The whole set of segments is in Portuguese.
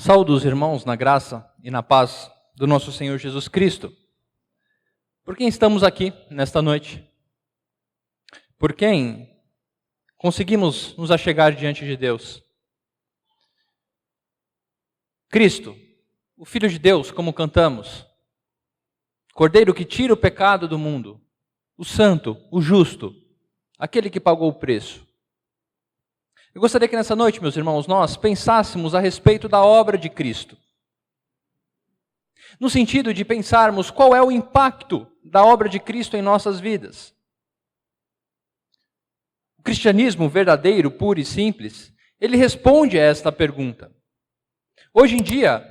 Saúdo os irmãos na graça e na paz do nosso Senhor Jesus Cristo. Por quem estamos aqui nesta noite? Por quem conseguimos nos achegar diante de Deus? Cristo, o Filho de Deus, como cantamos, Cordeiro que tira o pecado do mundo, o Santo, o Justo, aquele que pagou o preço. Eu gostaria que nessa noite, meus irmãos, nós pensássemos a respeito da obra de Cristo. No sentido de pensarmos qual é o impacto da obra de Cristo em nossas vidas. O cristianismo verdadeiro, puro e simples, ele responde a esta pergunta. Hoje em dia,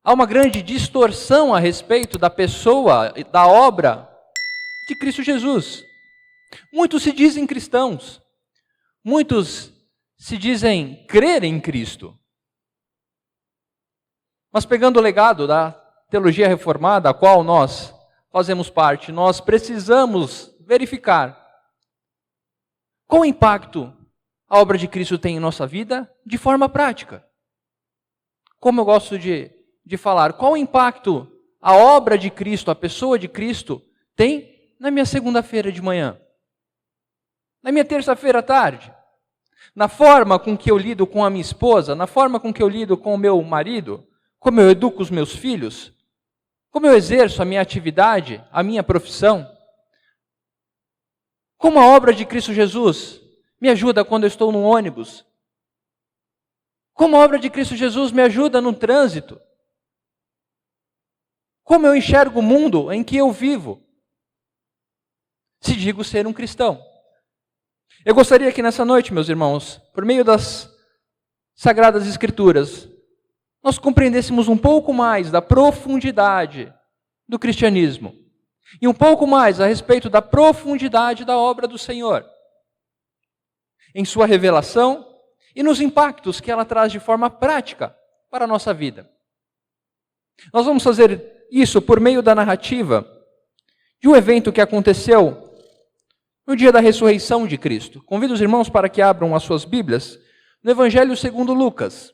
há uma grande distorção a respeito da pessoa, da obra de Cristo Jesus. Muitos se dizem cristãos. Muitos se dizem crer em Cristo. Mas pegando o legado da teologia reformada, a qual nós fazemos parte, nós precisamos verificar qual impacto a obra de Cristo tem em nossa vida de forma prática. Como eu gosto de falar, qual impacto a obra de Cristo, a pessoa de Cristo tem na minha segunda-feira de manhã? Na minha terça-feira à tarde, na forma com que eu lido com a minha esposa, na forma com que eu lido com o meu marido, como eu educo os meus filhos, como eu exerço a minha atividade, a minha profissão, como a obra de Cristo Jesus me ajuda quando eu estou no ônibus, como a obra de Cristo Jesus me ajuda no trânsito, como eu enxergo o mundo em que eu vivo, se digo ser um cristão. Eu gostaria que nessa noite, meus irmãos, por meio das Sagradas Escrituras, nós compreendêssemos um pouco mais da profundidade do cristianismo e um pouco mais a respeito da profundidade da obra do Senhor, em sua revelação e nos impactos que ela traz de forma prática para a nossa vida. Nós vamos fazer isso por meio da narrativa de um evento que aconteceu no dia da ressurreição de Cristo. Convido os irmãos para que abram as suas Bíblias no Evangelho segundo Lucas.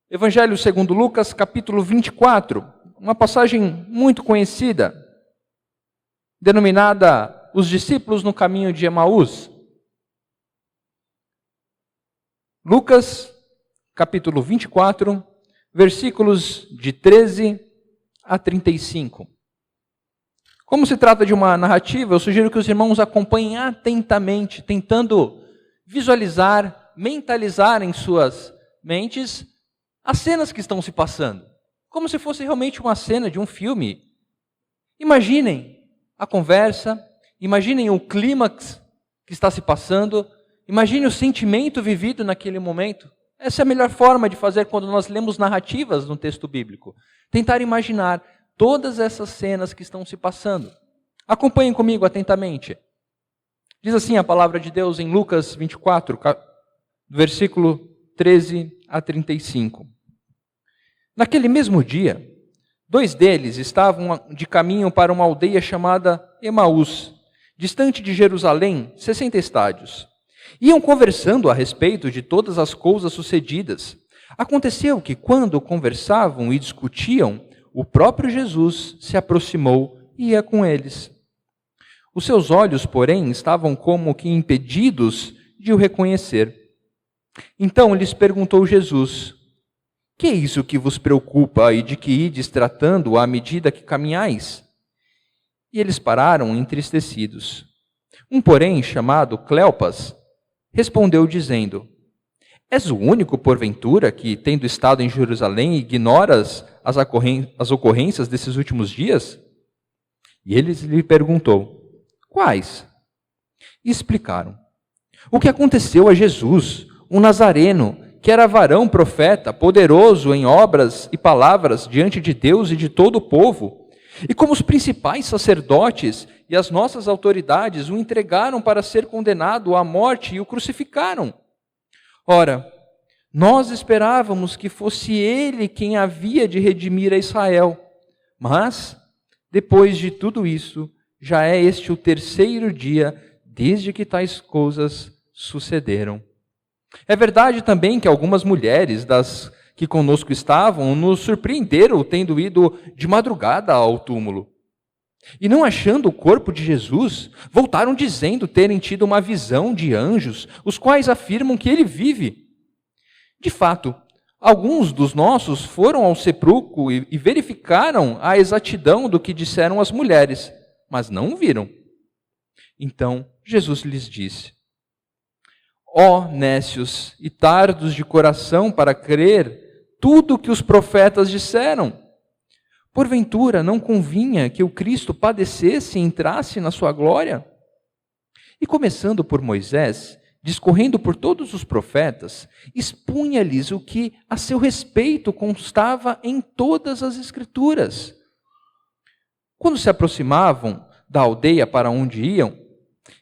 Evangelho segundo Lucas, capítulo 24, uma passagem muito conhecida, denominada Os Discípulos no Caminho de Emaús. Lucas, capítulo 24, versículos de 13 a 35. Como se trata de uma narrativa, eu sugiro que os irmãos acompanhem atentamente, tentando visualizar, mentalizar em suas mentes as cenas que estão se passando, como se fosse realmente uma cena de um filme. Imaginem a conversa, imaginem o clímax que está se passando, imaginem o sentimento vivido naquele momento. Essa é a melhor forma de fazer quando nós lemos narrativas no texto bíblico. Tentar imaginar todas essas cenas que estão se passando. Acompanhem comigo atentamente. Diz assim a palavra de Deus em Lucas 24, versículo 13 a 35. Naquele mesmo dia, 2 deles estavam de caminho para uma aldeia chamada Emaús, distante de Jerusalém, 60 estádios. Iam conversando a respeito de todas as coisas sucedidas. Aconteceu que, quando conversavam e discutiam, o próprio Jesus se aproximou e ia com eles. Os seus olhos, porém, estavam como que impedidos de o reconhecer. Então lhes perguntou Jesus: que é isso que vos preocupa e de que ides tratando à medida que caminhais? E eles pararam entristecidos. Um, porém, chamado Cleopas, respondeu dizendo: és o único, porventura, que, tendo estado em Jerusalém, ignoras as ocorrências desses últimos dias? E ele lhe perguntou: quais? E explicaram: o que aconteceu a Jesus, um nazareno, que era varão profeta, poderoso em obras e palavras diante de Deus e de todo o povo, e como os principais sacerdotes e as nossas autoridades o entregaram para ser condenado à morte e o crucificaram. Ora, nós esperávamos que fosse ele quem havia de redimir a Israel. Mas, depois de tudo isso, já é este o 3º dia desde que tais coisas sucederam. É verdade também que algumas mulheres das que conosco estavam nos surpreenderam tendo ido de madrugada ao túmulo. E não achando o corpo de Jesus, voltaram dizendo terem tido uma visão de anjos, os quais afirmam que ele vive. De fato, alguns dos nossos foram ao sepulcro e verificaram a exatidão do que disseram as mulheres, mas não o viram. Então Jesus lhes disse: ó nécios e tardos de coração para crer tudo o que os profetas disseram. Porventura não convinha que o Cristo padecesse e entrasse na sua glória? E começando por Moisés, discorrendo por todos os profetas, expunha-lhes o que a seu respeito constava em todas as Escrituras. Quando se aproximavam da aldeia para onde iam,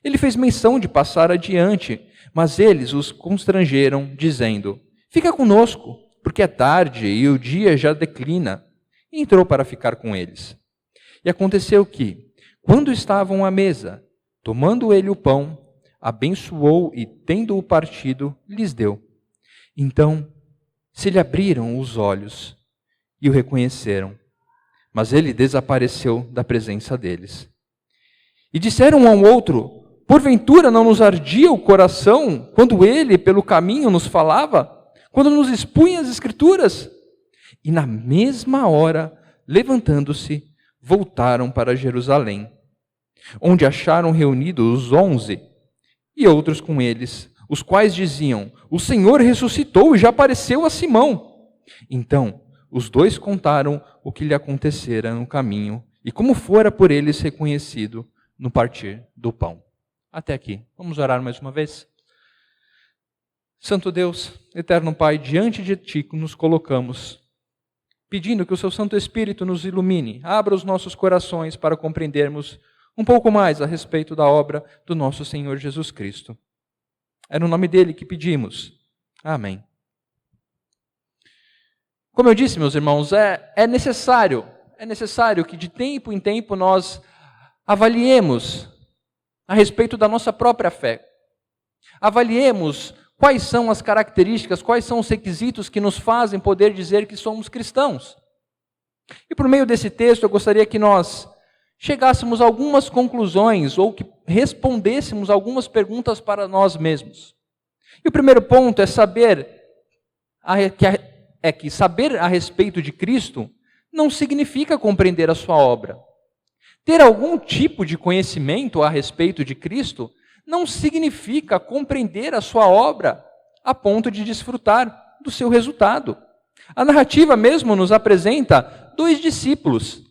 ele fez menção de passar adiante, mas eles os constrangeram, dizendo: fica conosco, porque é tarde e o dia já declina. E entrou para ficar com eles. E aconteceu que, quando estavam à mesa, tomando ele o pão, abençoou e, tendo-o partido, lhes deu. Então se lhe abriram os olhos e o reconheceram, mas ele desapareceu da presença deles. E disseram um ao outro: porventura não nos ardia o coração quando ele pelo caminho nos falava, quando nos expunha as Escrituras? E na mesma hora, levantando-se, voltaram para Jerusalém, onde acharam reunidos os 11 e outros com eles, os quais diziam: o Senhor ressuscitou e já apareceu a Simão. Então os dois contaram o que lhe acontecera no caminho e como fora por eles reconhecido no partir do pão. Até aqui. Vamos orar mais uma vez? Santo Deus, eterno Pai, diante de Ti nos colocamos, pedindo que o Seu Santo Espírito nos ilumine, abra os nossos corações para compreendermos um pouco mais a respeito da obra do nosso Senhor Jesus Cristo. É no nome dele que pedimos. Amém. Como eu disse, meus irmãos, é necessário que de tempo em tempo nós avaliemos a respeito da nossa própria fé. Avaliemos quais são as características, quais são os requisitos que nos fazem poder dizer que somos cristãos. E por meio desse texto eu gostaria que nós chegássemos a algumas conclusões ou que respondêssemos algumas perguntas para nós mesmos. E o primeiro ponto é que saber a respeito de Cristo não significa compreender a sua obra. Ter algum tipo de conhecimento a respeito de Cristo não significa compreender a sua obra a ponto de desfrutar do seu resultado. A narrativa mesmo nos apresenta 2 discípulos,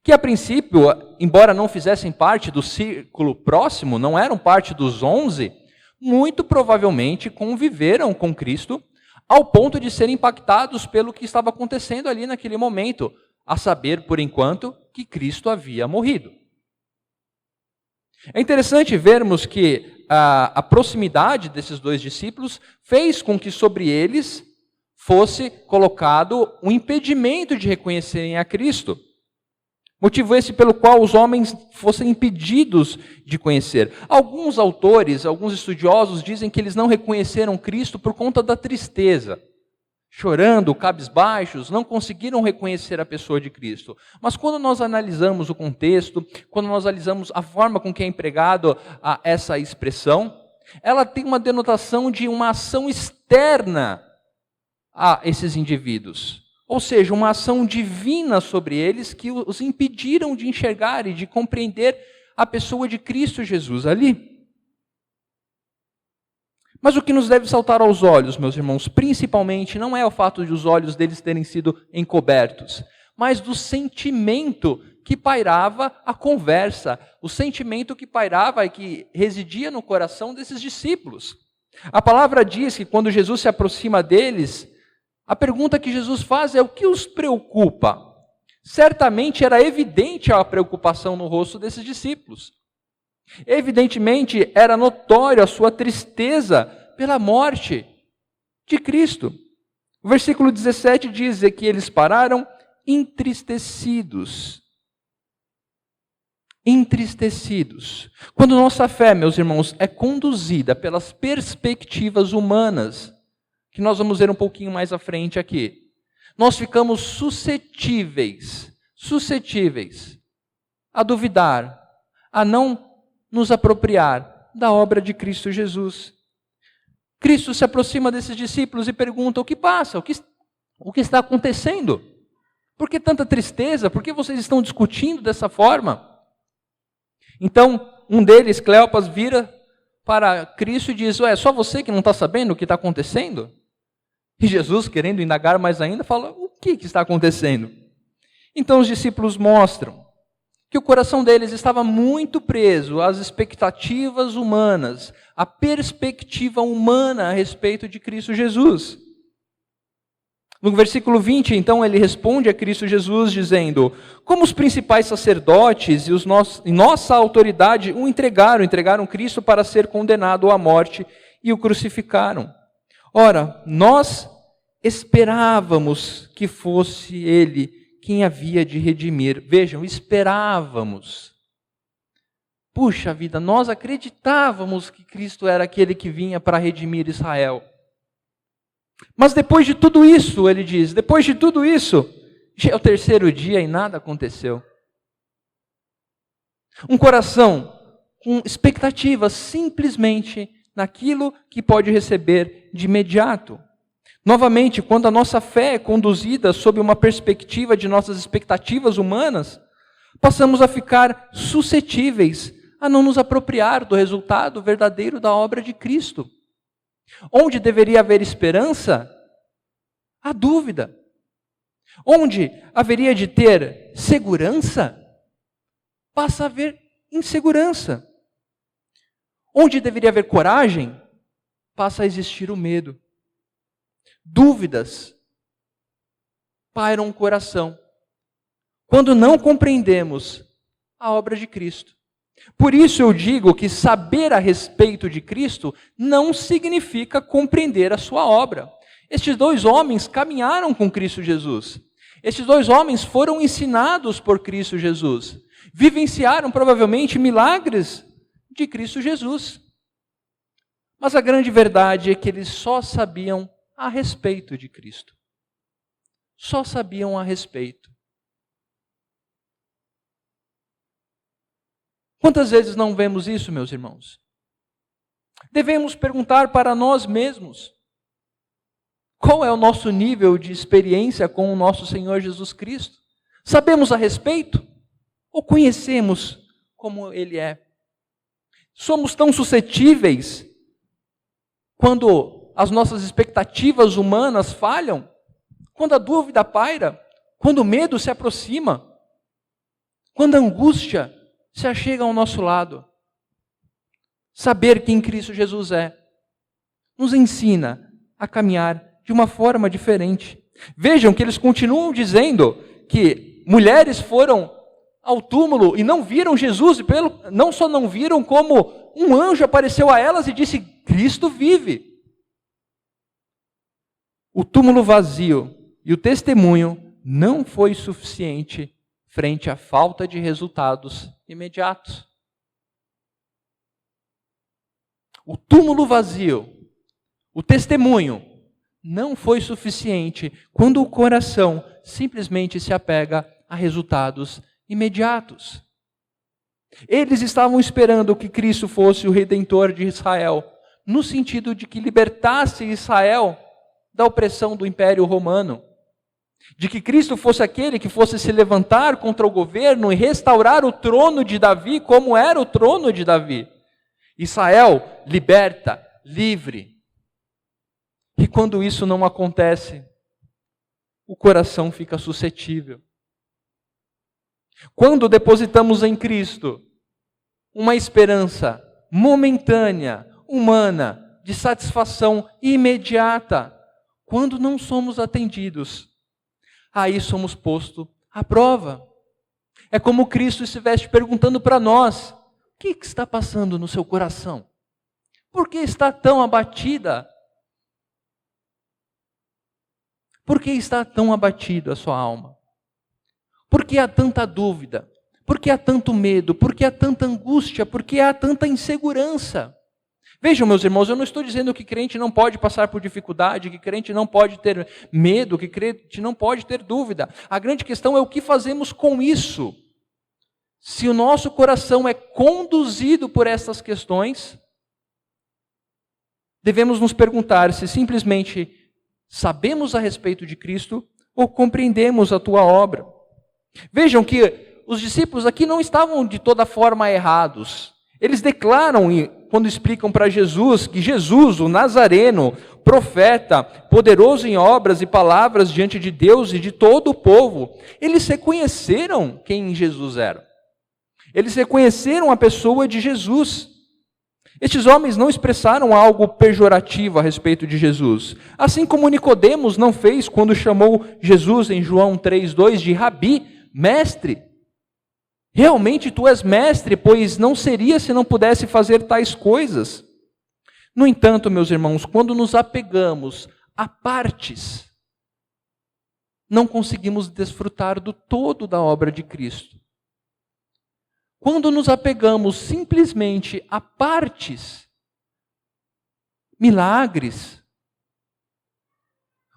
que a princípio, embora não fizessem parte do círculo próximo, não eram parte dos 11, muito provavelmente conviveram com Cristo ao ponto de serem impactados pelo que estava acontecendo ali naquele momento, a saber, por enquanto, que Cristo havia morrido. É interessante vermos que a proximidade desses 2 discípulos fez com que sobre eles fosse colocado um impedimento de reconhecerem a Cristo. Motivo esse pelo qual os homens fossem impedidos de conhecer. Alguns autores, alguns estudiosos dizem que eles não reconheceram Cristo por conta da tristeza. Chorando, cabisbaixos, não conseguiram reconhecer a pessoa de Cristo. Mas quando nós analisamos o contexto, quando nós analisamos a forma com que é empregado essa expressão, ela tem uma denotação de uma ação externa a esses indivíduos. Ou seja, uma ação divina sobre eles que os impediram de enxergar e de compreender a pessoa de Cristo Jesus ali. Mas o que nos deve saltar aos olhos, meus irmãos, principalmente, não é o fato de os olhos deles terem sido encobertos, mas do sentimento que pairava a conversa, o sentimento que pairava e que residia no coração desses discípulos. A palavra diz que quando Jesus se aproxima deles, a pergunta que Jesus faz é: o que os preocupa? Certamente era evidente a preocupação no rosto desses discípulos. Evidentemente, era notório a sua tristeza pela morte de Cristo. O versículo 17 diz que eles pararam entristecidos. entristecidos. Quando nossa fé, meus irmãos, é conduzida pelas perspectivas humanas, que nós vamos ver um pouquinho mais à frente aqui, nós ficamos suscetíveis a duvidar, a não nos apropriar da obra de Cristo Jesus. Cristo se aproxima desses discípulos e pergunta: o que passa? O que está acontecendo? Por que tanta tristeza? Por que vocês estão discutindo dessa forma? Então, um deles, Cleopas, vira para Cristo e diz: é só você que não está sabendo o que está acontecendo? E Jesus, querendo indagar mais ainda, fala: o que está acontecendo? Então os discípulos mostram que o coração deles estava muito preso às expectativas humanas, à perspectiva humana a respeito de Cristo Jesus. No versículo 20, então, ele responde a Cristo Jesus dizendo: como os principais sacerdotes e nossa autoridade o entregaram Cristo para ser condenado à morte e o crucificaram. Ora, nós esperávamos que fosse ele quem havia de redimir. Vejam, esperávamos. Puxa vida, nós acreditávamos que Cristo era aquele que vinha para redimir Israel. Mas depois de tudo isso, ele diz, depois de tudo isso, já é o terceiro dia e nada aconteceu. Um coração com expectativas simplesmente naquilo que pode receber de imediato. Novamente, quando a nossa fé é conduzida sob uma perspectiva de nossas expectativas humanas, passamos a ficar suscetíveis a não nos apropriar do resultado verdadeiro da obra de Cristo. Onde deveria haver esperança, há dúvida. Onde haveria de ter segurança, passa a haver insegurança. Onde deveria haver coragem, passa a existir o medo. Dúvidas pairam o coração quando não compreendemos a obra de Cristo. Por isso eu digo que saber a respeito de Cristo não significa compreender a sua obra. Estes dois homens caminharam com Cristo Jesus. Estes dois homens foram ensinados por Cristo Jesus. Vivenciaram provavelmente milagres de Cristo Jesus. Mas a grande verdade é que eles só sabiam a respeito de Cristo. Só sabiam a respeito. Quantas vezes não vemos isso, meus irmãos? Devemos perguntar para nós mesmos: qual é o nosso nível de experiência com o nosso Senhor Jesus Cristo? Sabemos a respeito? Ou conhecemos como Ele é? Somos tão suscetíveis quando as nossas expectativas humanas falham? Quando a dúvida paira? Quando o medo se aproxima? Quando a angústia se achega ao nosso lado? Saber quem Cristo Jesus é nos ensina a caminhar de uma forma diferente. Vejam que eles continuam dizendo que mulheres foram ao túmulo e não viram Jesus, e não só não viram, como um anjo apareceu a elas e disse: Cristo vive. O túmulo vazio e o testemunho não foi suficiente frente à falta de resultados imediatos. O túmulo vazio, o testemunho, não foi suficiente quando o coração simplesmente se apega a resultados imediatos. Eles estavam esperando que Cristo fosse o Redentor de Israel, no sentido de que libertasse Israel da opressão do Império Romano. De que Cristo fosse aquele que fosse se levantar contra o governo e restaurar o trono de Davi como era o trono de Davi. Israel liberta, livre. E quando isso não acontece, o coração fica suscetível. Quando depositamos em Cristo uma esperança momentânea, humana, de satisfação imediata, quando não somos atendidos, aí somos postos à prova. É como Cristo estivesse perguntando para nós: o que está passando no seu coração? Por que está tão abatida? Por que está tão abatida a sua alma? Por que há tanta dúvida? Por que há tanto medo? Por que há tanta angústia? Por que há tanta insegurança? Vejam, meus irmãos, eu não estou dizendo que crente não pode passar por dificuldade, que crente não pode ter medo, que crente não pode ter dúvida. A grande questão é o que fazemos com isso. Se o nosso coração é conduzido por essas questões, devemos nos perguntar se simplesmente sabemos a respeito de Cristo ou compreendemos a tua obra. Vejam que os discípulos aqui não estavam de toda forma errados. Eles declaram, quando explicam para Jesus, que Jesus, o Nazareno, profeta, poderoso em obras e palavras diante de Deus e de todo o povo, eles reconheceram quem Jesus era. Eles reconheceram a pessoa de Jesus. Estes homens não expressaram algo pejorativo a respeito de Jesus. Assim como Nicodemos não fez quando chamou Jesus em João 3,2 de Rabi, mestre. Realmente tu és mestre, pois não seria se não pudesse fazer tais coisas. No entanto, meus irmãos, quando nos apegamos a partes, não conseguimos desfrutar do todo da obra de Cristo. Quando nos apegamos simplesmente a partes, milagres,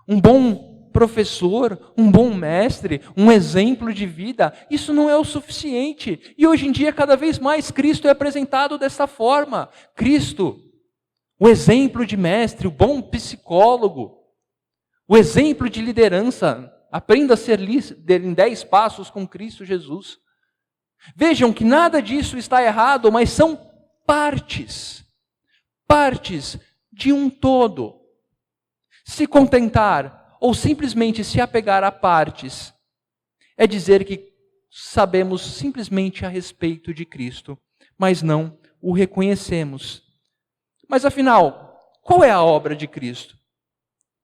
um bom professor, um bom mestre, um exemplo de vida, isso não é o suficiente. E hoje em dia, cada vez mais, Cristo é apresentado dessa forma. Cristo, o exemplo de mestre, o bom psicólogo, o exemplo de liderança. Aprenda a ser líder em 10 passos com Cristo Jesus. Vejam que nada disso está errado, mas são partes de um todo. Se contentar ou simplesmente se apegar a partes é dizer que sabemos simplesmente a respeito de Cristo, mas não o reconhecemos. Mas afinal, qual é a obra de Cristo?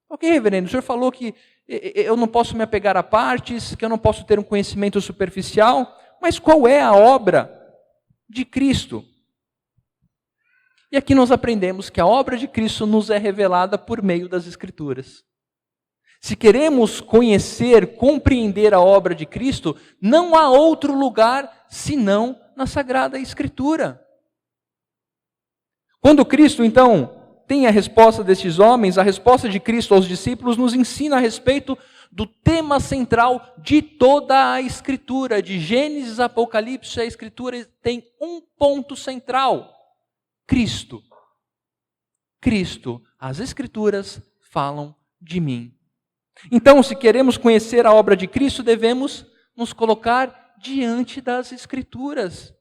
Ok, reverendo, o senhor falou que eu não posso me apegar a partes, que eu não posso ter um conhecimento superficial, mas qual é a obra de Cristo? E aqui nós aprendemos que a obra de Cristo nos é revelada por meio das Escrituras. Se queremos conhecer, compreender a obra de Cristo, não há outro lugar senão na Sagrada Escritura. Quando Cristo, então, tem a resposta destes homens, a resposta de Cristo aos discípulos nos ensina a respeito do tema central de toda a Escritura, de Gênesis a Apocalipse. A Escritura tem um ponto central: Cristo. Cristo. As Escrituras falam de mim. Então, se queremos conhecer a obra de Cristo, devemos nos colocar diante das Escrituras.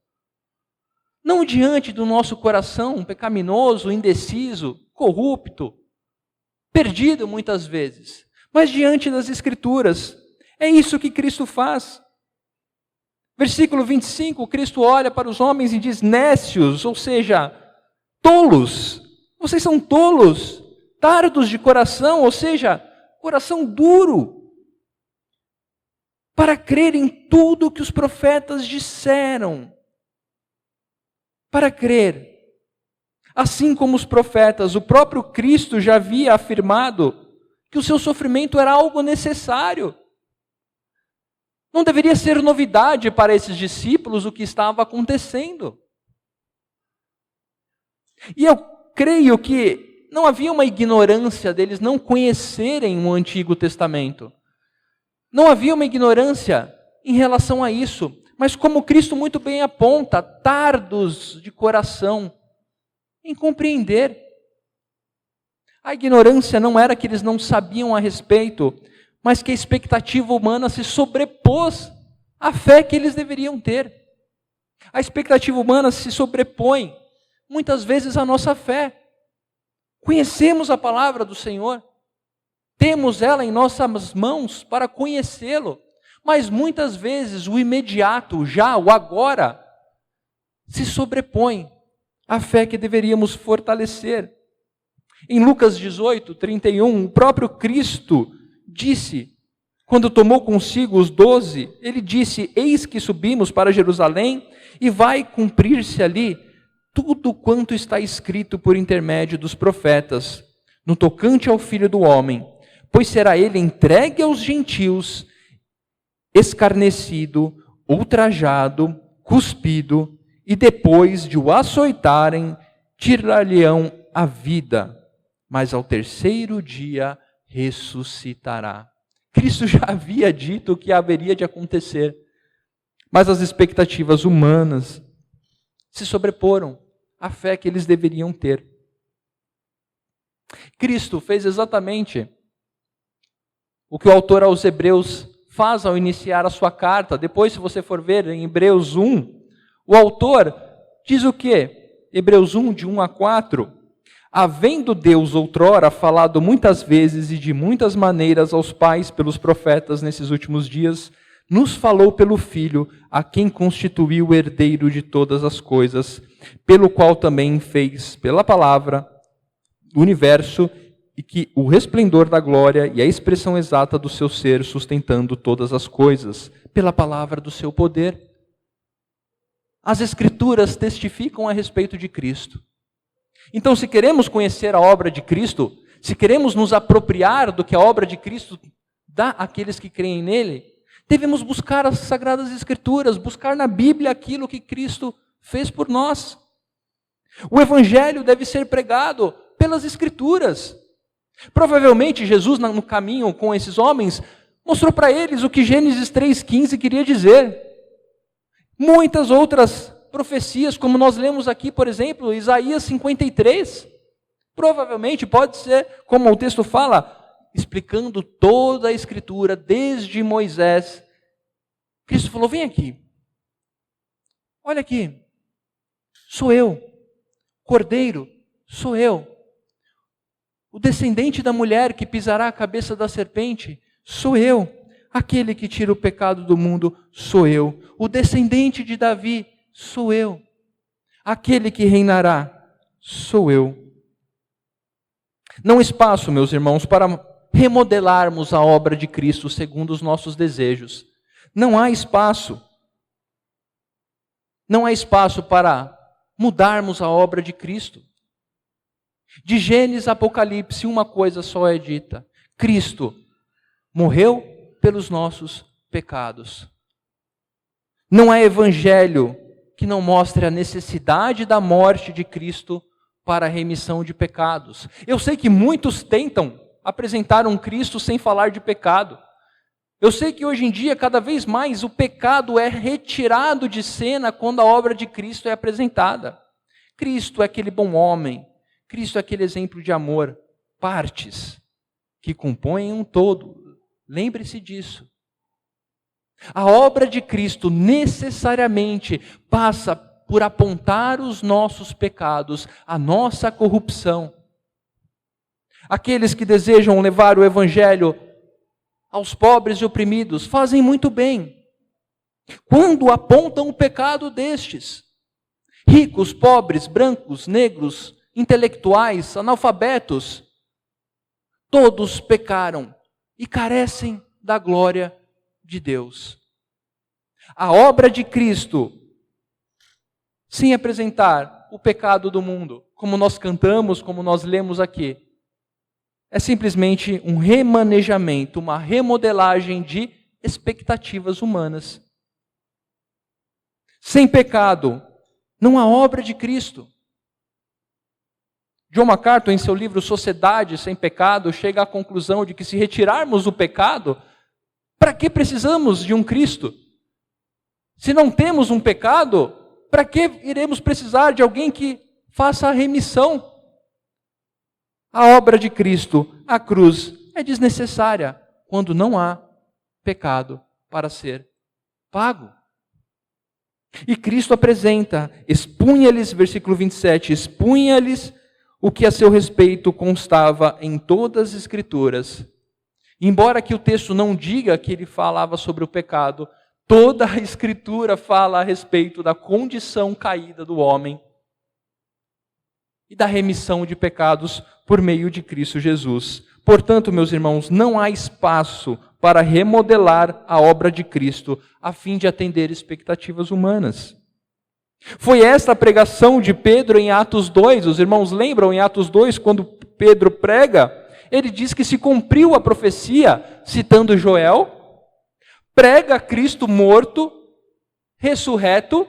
Não diante do nosso coração pecaminoso, indeciso, corrupto, perdido muitas vezes, mas diante das Escrituras. É isso que Cristo faz. Versículo 25, Cristo olha para os homens e diz: nécios, ou seja, tolos. Vocês são tolos, tardos de coração, ou seja, coração duro, para crer em tudo que os profetas disseram. Para crer. Assim como os profetas, o próprio Cristo já havia afirmado que o seu sofrimento era algo necessário. Não deveria ser novidade para esses discípulos o que estava acontecendo. E eu creio que não havia uma ignorância deles não conhecerem o Antigo Testamento. Não havia uma ignorância em relação a isso. Mas como Cristo muito bem aponta, tardos de coração em compreender. A ignorância não era que eles não sabiam a respeito, mas que a expectativa humana se sobrepôs à fé que eles deveriam ter. A expectativa humana se sobrepõe, muitas vezes, à nossa fé. Conhecemos a palavra do Senhor, temos ela em nossas mãos para conhecê-lo, mas muitas vezes o imediato, já, o agora, se sobrepõe à fé que deveríamos fortalecer. Em Lucas 18, 31, o próprio Cristo disse, quando tomou consigo os 12, ele disse: eis que subimos para Jerusalém e vai cumprir-se ali tudo quanto está escrito por intermédio dos profetas, no tocante ao Filho do Homem, pois será ele entregue aos gentios, escarnecido, ultrajado, cuspido, e depois de o açoitarem, tirar-lhe-ão a vida, mas ao terceiro dia ressuscitará. Cristo já havia dito o que haveria de acontecer, mas as expectativas humanas se sobreporam à fé que eles deveriam ter. Cristo fez exatamente o que o autor aos Hebreus faz ao iniciar a sua carta. Depois, se você for ver em Hebreus 1, o autor diz o quê? Hebreus 1, de 1 a 4. Havendo Deus outrora falado muitas vezes e de muitas maneiras aos pais pelos profetas nesses últimos dias, nos falou pelo Filho, a quem constituiu o herdeiro de todas as coisas, pelo qual também fez, pela palavra, o universo, e que o resplendor da glória e a expressão exata do seu ser, sustentando todas as coisas, pela palavra do seu poder. As Escrituras testificam a respeito de Cristo. Então, se queremos conhecer a obra de Cristo, se queremos nos apropriar do que a obra de Cristo dá àqueles que creem nele, devemos buscar as Sagradas Escrituras, buscar na Bíblia aquilo que Cristo fez por nós. O Evangelho deve ser pregado pelas Escrituras. Provavelmente Jesus, no caminho com esses homens, mostrou para eles o que Gênesis 3,15 queria dizer. Muitas outras profecias, como nós lemos aqui, por exemplo, Isaías 53, provavelmente pode ser, como o texto fala, explicando toda a Escritura, desde Moisés. Cristo falou, vem aqui, olha aqui, sou eu, Cordeiro, sou eu, o descendente da mulher que pisará a cabeça da serpente, sou eu, aquele que tira o pecado do mundo, sou eu, o descendente de Davi, sou eu, aquele que reinará, sou eu. Não há espaço, meus irmãos, para remodelarmos a obra de Cristo segundo os nossos desejos. Não há espaço. Não há espaço para mudarmos a obra de Cristo. De Gênesis a Apocalipse, uma coisa só é dita: Cristo morreu pelos nossos pecados. Não há evangelho que não mostre a necessidade da morte de Cristo para a remissão de pecados. Eu sei que muitos tentam apresentar um Cristo sem falar de pecado. Eu sei que hoje em dia, cada vez mais, o pecado é retirado de cena quando a obra de Cristo é apresentada. Cristo é aquele bom homem, Cristo é aquele exemplo de amor, partes que compõem um todo. Lembre-se disso. A obra de Cristo necessariamente passa por apontar os nossos pecados, a nossa corrupção. Aqueles que desejam levar o Evangelho aos pobres e oprimidos fazem muito bem quando apontam o pecado destes. Ricos, pobres, brancos, negros, intelectuais, analfabetos, todos pecaram e carecem da glória de Deus. A obra de Cristo, sem apresentar o pecado do mundo, como nós cantamos, como nós lemos aqui, é simplesmente um remanejamento, uma remodelagem de expectativas humanas. Sem pecado, não há obra de Cristo. John MacArthur, em seu livro Sociedade Sem Pecado, chega à conclusão de que se retirarmos o pecado, para que precisamos de um Cristo? Se não temos um pecado, para que iremos precisar de alguém que faça a remissão? A obra de Cristo, a cruz, é desnecessária quando não há pecado para ser pago. E Cristo apresenta, expunha-lhes, versículo 27, expunha-lhes o que a seu respeito constava em todas as Escrituras. Embora que o texto não diga que ele falava sobre o pecado, toda a Escritura fala a respeito da condição caída do homem e da remissão de pecados por meio de Cristo Jesus. Portanto, meus irmãos, não há espaço para remodelar a obra de Cristo a fim de atender expectativas humanas. Foi esta a pregação de Pedro em Atos 2. Os irmãos lembram em Atos 2, quando Pedro prega, ele diz que se cumpriu a profecia, citando Joel, prega Cristo morto ressurreto,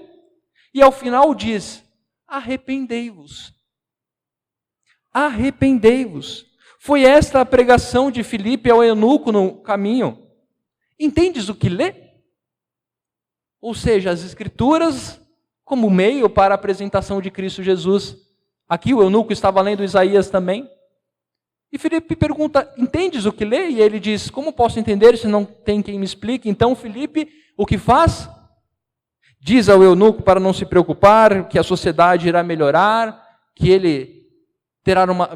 e ao final diz: arrependei-vos. Arrependei-vos. Foi esta a pregação de Filipe ao eunuco no caminho. Entendes o que lê? Ou seja, as Escrituras como meio para a apresentação de Cristo Jesus. Aqui o eunuco estava lendo Isaías também. E Filipe pergunta: entendes o que lê? E ele diz: como posso entender se não tem quem me explique? Então Filipe, o que faz? Diz ao eunuco para não se preocupar, que a sociedade irá melhorar, que ele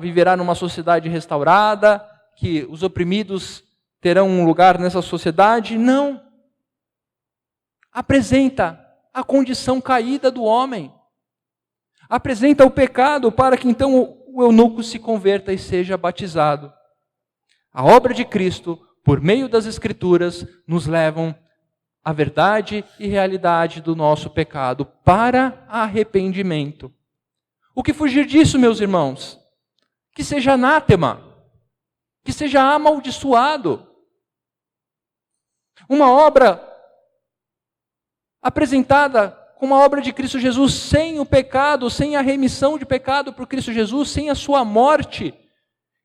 viverá numa sociedade restaurada, que os oprimidos terão um lugar nessa sociedade. Não. Apresenta a condição caída do homem. Apresenta o pecado para que então o eunuco se converta e seja batizado. A obra de Cristo, por meio das Escrituras, nos levam à verdade e realidade do nosso pecado, para arrependimento. O que fugir disso, meus irmãos? Que seja anátema, que seja amaldiçoado. Uma obra apresentada como uma obra de Cristo Jesus sem o pecado, sem a remissão de pecado por Cristo Jesus, sem a sua morte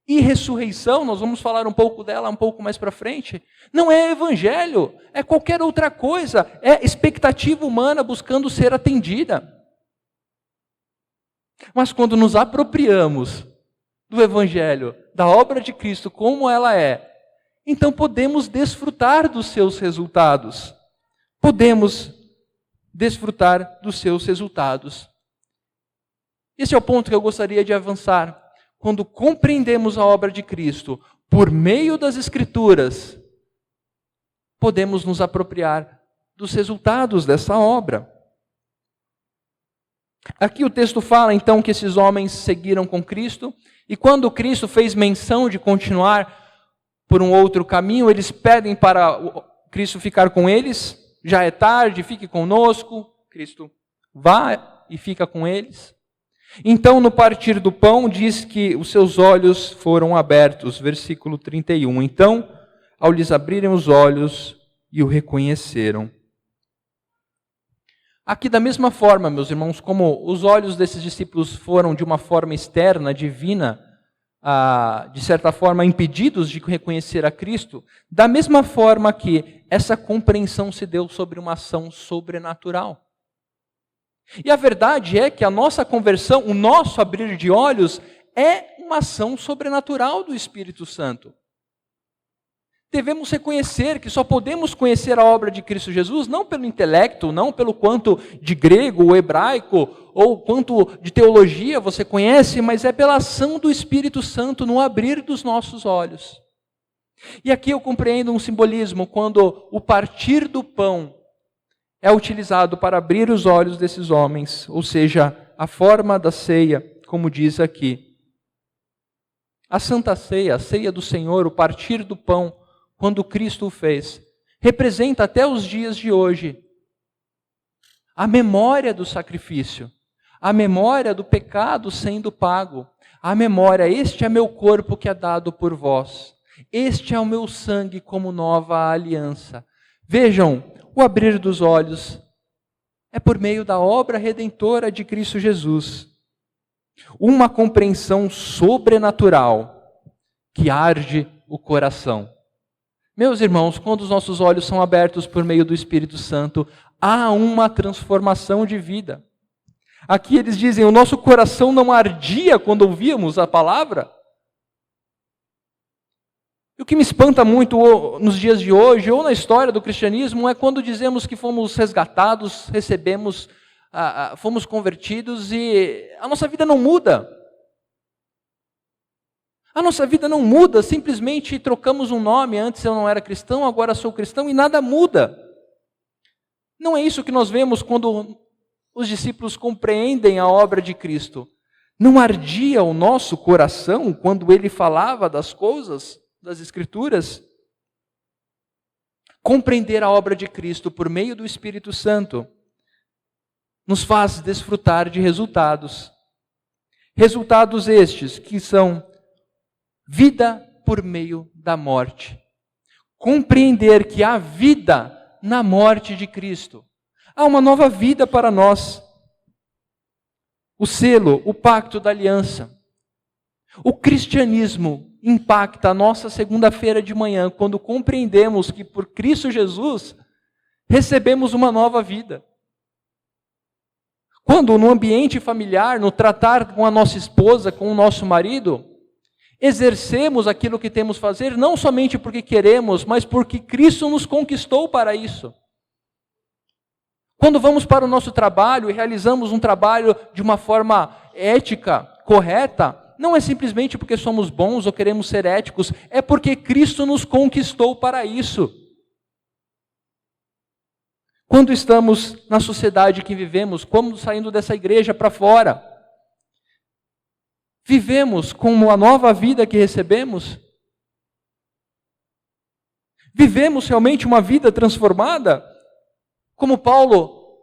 e ressurreição, nós vamos falar um pouco dela um pouco mais para frente, não é evangelho, é qualquer outra coisa, é expectativa humana buscando ser atendida. Mas quando nos apropriamos do evangelho, da obra de Cristo como ela é, então podemos desfrutar dos seus resultados. Podemos desfrutar dos seus resultados. Esse é o ponto que eu gostaria de avançar. Quando compreendemos a obra de Cristo por meio das Escrituras, podemos nos apropriar dos resultados dessa obra. Aqui o texto fala então que esses homens seguiram com Cristo, e quando Cristo fez menção de continuar por um outro caminho, eles pedem para Cristo ficar com eles. Já é tarde, fique conosco. Cristo vá e fica com eles. Então, no partir do pão, diz que os seus olhos foram abertos, versículo 31. Então, ao lhes abrirem os olhos, e o reconheceram. Aqui, da mesma forma, meus irmãos, como os olhos desses discípulos foram de uma forma externa, divina, de certa forma impedidos de reconhecer a Cristo, da mesma forma que essa compreensão se deu sobre uma ação sobrenatural. E a verdade é que a nossa conversão, o nosso abrir de olhos, é uma ação sobrenatural do Espírito Santo. Devemos reconhecer que só podemos conhecer a obra de Cristo Jesus não pelo intelecto, não pelo quanto de grego ou hebraico, ou quanto de teologia você conhece, mas é pela ação do Espírito Santo no abrir dos nossos olhos. E aqui eu compreendo um simbolismo quando o partir do pão é utilizado para abrir os olhos desses homens, ou seja, a forma da ceia, como diz aqui. A Santa Ceia, a ceia do Senhor, o partir do pão, quando Cristo o fez, representa até os dias de hoje a memória do sacrifício, a memória do pecado sendo pago, a memória: este é meu corpo que é dado por vós, este é o meu sangue como nova aliança. Vejam, o abrir dos olhos é por meio da obra redentora de Cristo Jesus. Uma compreensão sobrenatural que arde o coração. Meus irmãos, quando os nossos olhos são abertos por meio do Espírito Santo, há uma transformação de vida. Aqui eles dizem: o nosso coração não ardia quando ouvíamos a palavra. E o que me espanta muito nos dias de hoje, ou na história do cristianismo, é quando dizemos que fomos resgatados, recebemos, fomos convertidos e a nossa vida não muda. A nossa vida não muda, simplesmente trocamos um nome. Antes eu não era cristão, agora sou cristão, e nada muda. Não é isso que nós vemos quando os discípulos compreendem a obra de Cristo. Não ardia o nosso coração quando ele falava das coisas, das Escrituras? Compreender a obra de Cristo por meio do Espírito Santo nos faz desfrutar de resultados. Resultados estes que são vida por meio da morte. Compreender que há vida na morte de Cristo. Há uma nova vida para nós. O selo, o pacto da aliança. O cristianismo impacta a nossa segunda-feira de manhã quando compreendemos que por Cristo Jesus recebemos uma nova vida. Quando no ambiente familiar, no tratar com a nossa esposa, com o nosso marido, exercemos aquilo que temos que fazer, não somente porque queremos, mas porque Cristo nos conquistou para isso. Quando vamos para o nosso trabalho e realizamos um trabalho de uma forma ética, correta, não é simplesmente porque somos bons ou queremos ser éticos, é porque Cristo nos conquistou para isso. Quando estamos na sociedade que vivemos, como saindo dessa igreja para fora, vivemos como a nova vida que recebemos? Vivemos realmente uma vida transformada? Como Paulo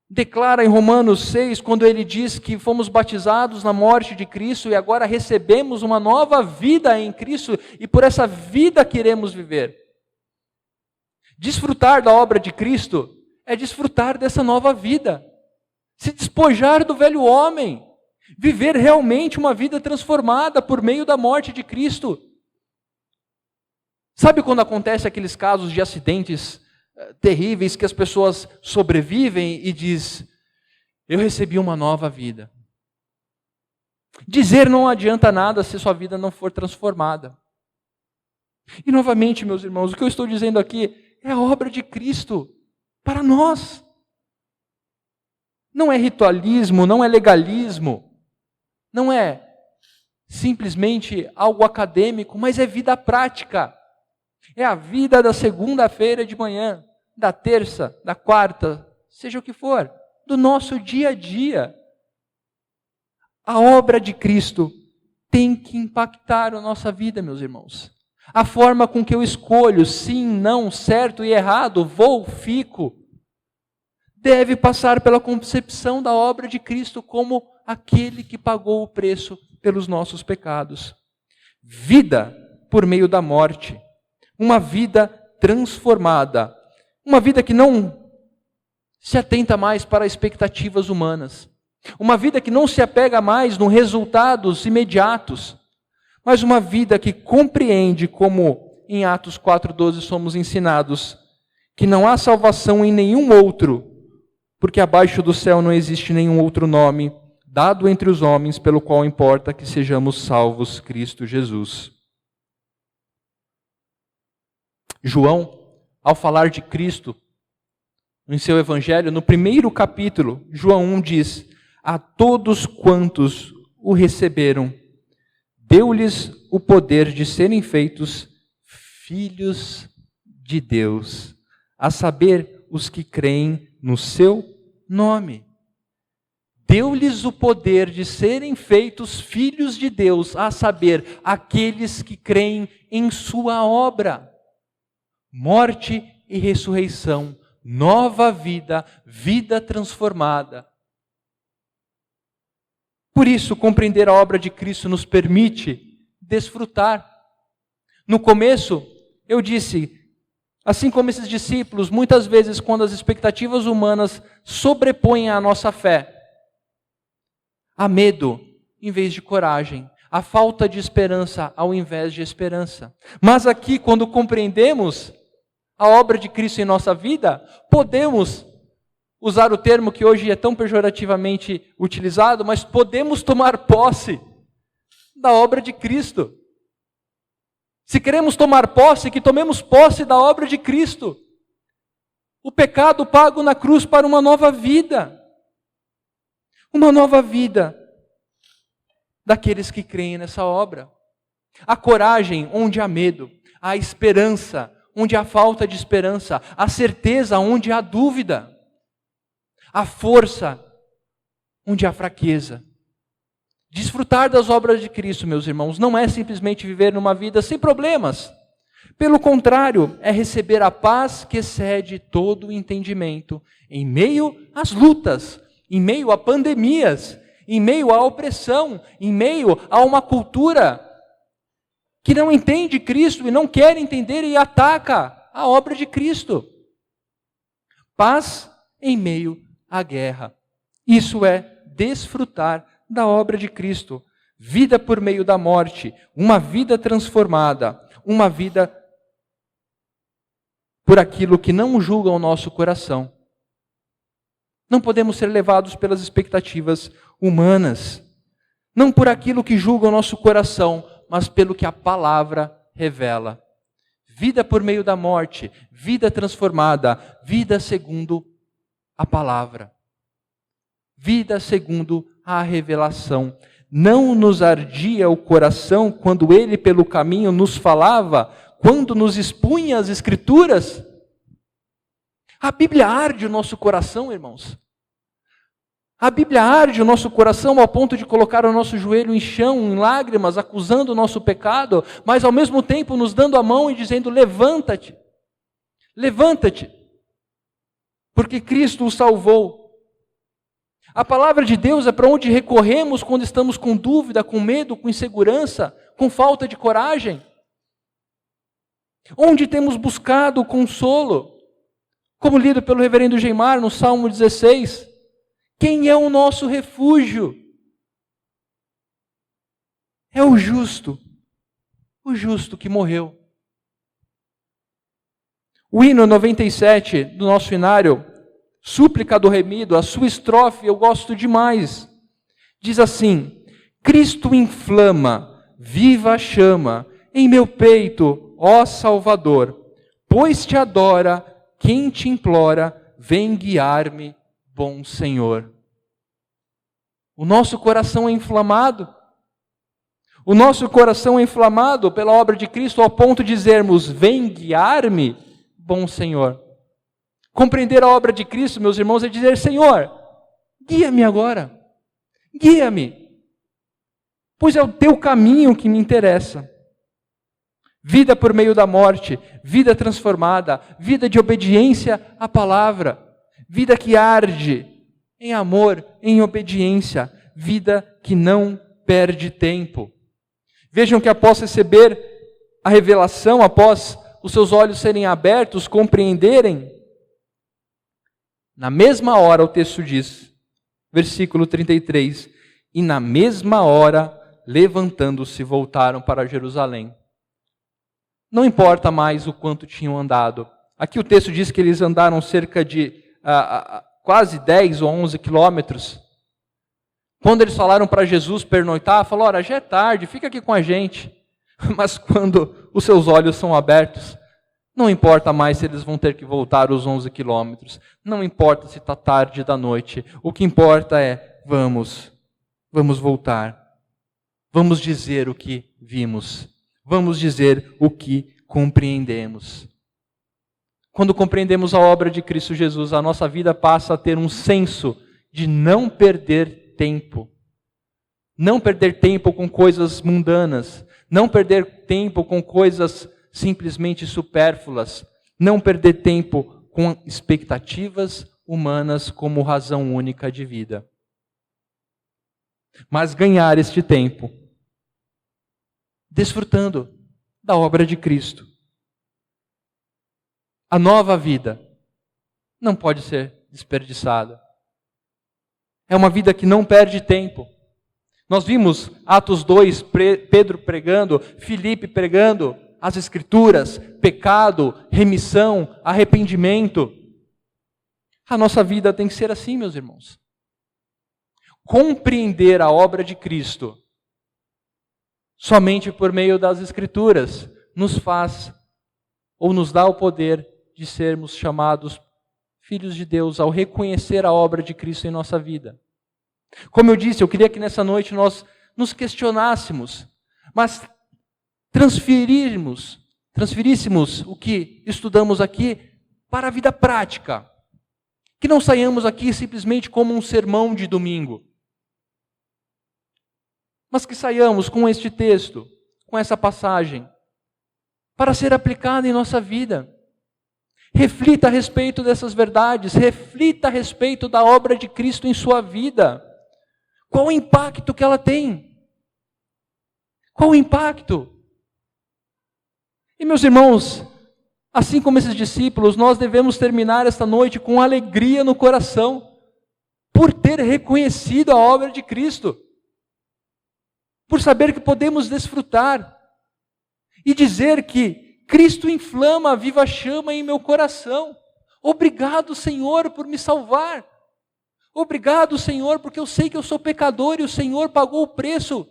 declara em Romanos 6, quando ele diz que fomos batizados na morte de Cristo e agora recebemos uma nova vida em Cristo e por essa vida queremos viver. Desfrutar da obra de Cristo é desfrutar dessa nova vida. Se despojar do velho homem. Viver realmente uma vida transformada por meio da morte de Cristo. Sabe quando acontece aqueles casos de acidentes terríveis que as pessoas sobrevivem e diz: eu recebi uma nova vida. Dizer não adianta nada se sua vida não for transformada. E novamente, meus irmãos, o que eu estou dizendo aqui é a obra de Cristo para nós. Não é ritualismo, não é legalismo, não é simplesmente algo acadêmico, mas é vida prática. É a vida da segunda-feira de manhã, da terça, da quarta, seja o que for, do nosso dia a dia. A obra de Cristo tem que impactar a nossa vida, meus irmãos. A forma com que eu escolho sim, não, certo e errado, vou, fico, deve passar pela concepção da obra de Cristo como aquele que pagou o preço pelos nossos pecados. Vida por meio da morte. Uma vida transformada. Uma vida que não se atenta mais para expectativas humanas. Uma vida que não se apega mais nos resultados imediatos. Mas uma vida que compreende, como em Atos 4,12 somos ensinados, que não há salvação em nenhum outro, porque abaixo do céu não existe nenhum outro nome dado entre os homens pelo qual importa que sejamos salvos, Cristo Jesus. João, ao falar de Cristo, em seu evangelho, no primeiro capítulo, João 1 diz: a todos quantos o receberam, deu-lhes o poder de serem feitos filhos de Deus, a saber, os que creem no seu nome. Deu-lhes o poder de serem feitos filhos de Deus, a saber, aqueles que creem em sua obra. Morte e ressurreição, nova vida, vida transformada. Por isso, compreender a obra de Cristo nos permite desfrutar. No começo, eu disse, assim como esses discípulos, muitas vezes quando as expectativas humanas sobrepõem a nossa fé, há medo em vez de coragem, há falta de esperança ao invés de esperança. Mas aqui, quando compreendemos a obra de Cristo em nossa vida, podemos usar o termo que hoje é tão pejorativamente utilizado, mas podemos tomar posse da obra de Cristo. Se queremos tomar posse, que tomemos posse da obra de Cristo. O pecado pago na cruz para uma nova vida. Uma nova vida daqueles que creem nessa obra. A coragem onde há medo, a esperança onde há falta de esperança, a certeza onde há dúvida. A força onde há fraqueza. Desfrutar das obras de Cristo, meus irmãos, não é simplesmente viver numa vida sem problemas. Pelo contrário, é receber a paz que excede todo o entendimento em meio às lutas, em meio a pandemias, em meio à opressão, em meio a uma cultura que não entende Cristo e não quer entender e ataca a obra de Cristo. Paz em meio à guerra. Isso é desfrutar da obra de Cristo. Vida por meio da morte, uma vida transformada, uma vida por aquilo que não julga o nosso coração. Não podemos ser levados pelas expectativas humanas, não por aquilo que julga o nosso coração, mas pelo que a palavra revela. Vida por meio da morte, vida transformada, vida segundo a palavra. Vida segundo a revelação. Não nos ardia o coração quando ele pelo caminho nos falava, quando nos expunha as Escrituras? A Bíblia arde o nosso coração, irmãos. A Bíblia arde o nosso coração ao ponto de colocar o nosso joelho em chão, em lágrimas, acusando o nosso pecado, mas ao mesmo tempo nos dando a mão e dizendo: levanta-te, levanta-te, porque Cristo o salvou. A palavra de Deus é para onde recorremos quando estamos com dúvida, com medo, com insegurança, com falta de coragem. Onde temos buscado o consolo, como lido pelo reverendo Geimar no Salmo 16. Quem é o nosso refúgio? É o justo que morreu. O hino 97 do nosso hinário, Súplica do Remido, a sua estrofe eu gosto demais. Diz assim: Cristo inflama, viva a chama, em meu peito, ó Salvador, pois te adora quem te implora, vem guiar-me, bom Senhor. O nosso coração é inflamado. O nosso coração é inflamado pela obra de Cristo ao ponto de dizermos: vem guiar-me, bom Senhor. Compreender a obra de Cristo, meus irmãos, é dizer: Senhor, guia-me agora. Guia-me. Pois é o teu caminho que me interessa. Vida por meio da morte, vida transformada, vida de obediência à palavra, vida que arde em amor, em obediência, vida que não perde tempo. Vejam que após receber a revelação, após os seus olhos serem abertos, compreenderem, na mesma hora, o texto diz, versículo 33, e na mesma hora, levantando-se, voltaram para Jerusalém. Não importa mais o quanto tinham andado. Aqui o texto diz que eles andaram cerca de quase 10 ou 11 quilômetros. Quando eles falaram para Jesus pernoitar, falou: ora, já é tarde, fica aqui com a gente. Mas quando os seus olhos são abertos, não importa mais se eles vão ter que voltar os 11 quilômetros. Não importa se está tarde da noite. O que importa é, vamos voltar. Vamos dizer o que vimos. Vamos dizer o que compreendemos. Quando compreendemos a obra de Cristo Jesus, a nossa vida passa a ter um senso de não perder tempo. Não perder tempo com coisas mundanas. Não perder tempo com coisas simplesmente supérfluas. Não perder tempo com expectativas humanas como razão única de vida. Mas ganhar este tempo desfrutando da obra de Cristo. A nova vida não pode ser desperdiçada. É uma vida que não perde tempo. Nós vimos Atos 2, Pedro pregando, Filipe pregando as Escrituras, pecado, remissão, arrependimento. A nossa vida tem que ser assim, meus irmãos. Compreender a obra de Cristo somente por meio das Escrituras nos faz ou nos dá o poder de sermos chamados filhos de Deus ao reconhecer a obra de Cristo em nossa vida. Como eu disse, eu queria que nessa noite nós nos questionássemos, mas transferíssemos o que estudamos aqui para a vida prática. Que não saiamos aqui simplesmente como um sermão de domingo, mas que saiamos com este texto, com essa passagem, para ser aplicada em nossa vida. Reflita a respeito dessas verdades, reflita a respeito da obra de Cristo em sua vida. Qual o impacto que ela tem? Qual o impacto? E meus irmãos, Assim como esses discípulos, nós devemos terminar esta noite com alegria no coração, por ter reconhecido a obra de Cristo, por saber que podemos desfrutar e dizer que Cristo inflama a viva chama em meu coração. Obrigado, Senhor, por me salvar. Obrigado, Senhor, porque eu sei que eu sou pecador e o Senhor pagou o preço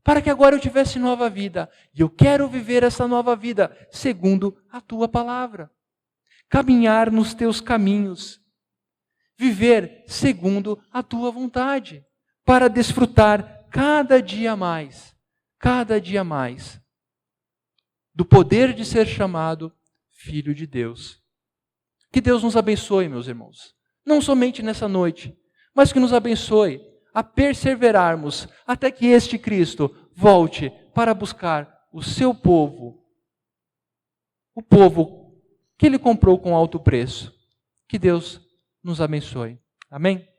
para que agora eu tivesse nova vida. E eu quero viver essa nova vida segundo a Tua palavra. Caminhar nos Teus caminhos. Viver segundo a Tua vontade. Para desfrutar cada dia mais do poder de ser chamado Filho de Deus. Que Deus nos abençoe, meus irmãos. Não somente nessa noite, mas que nos abençoe a perseverarmos até que este Cristo volte para buscar o seu povo, o povo que Ele comprou com alto preço. Que Deus nos abençoe. Amém?